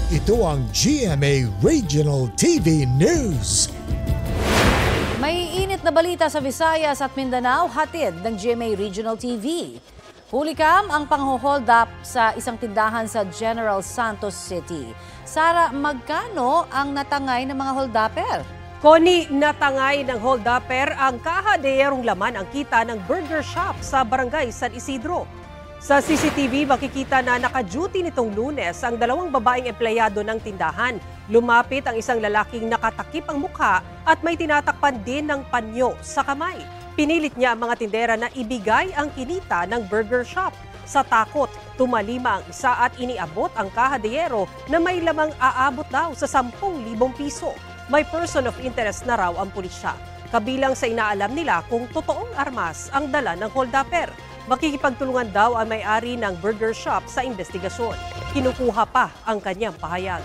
Ito ang GMA Regional TV News. May init na balita sa Visayas at Mindanao, hatid ng GMA Regional TV. Hulikam ang pang-hold up sa isang tindahan sa General Santos City. Sara, magkano ang natangay ng mga hold-upper? Connie, natangay ng hold-upper ang kahadeyerong laman ang kita ng burger shop sa Barangay San Isidro. Sa CCTV, makikita na naka-duty nitong Lunes ang dalawang babaeng empleyado ng tindahan. Lumapit ang isang lalaking nakatakip ang mukha at may tinatakpan din ng panyo sa kamay. Pinilit niya ang mga tindera na ibigay ang kinita ng burger shop. Sa takot, tumalima ang isa at iniabot ang kahadeyero na may lamang aabot daw sa 10,000 piso. May person of interest na raw ang pulisya. Kabilang sa inaalam nila kung totoong armas ang dala ng hold-upper. Makikipagtulungan daw ang may-ari ng burger shop sa investigasyon. Kinukuha pa ang kanyang pahayag.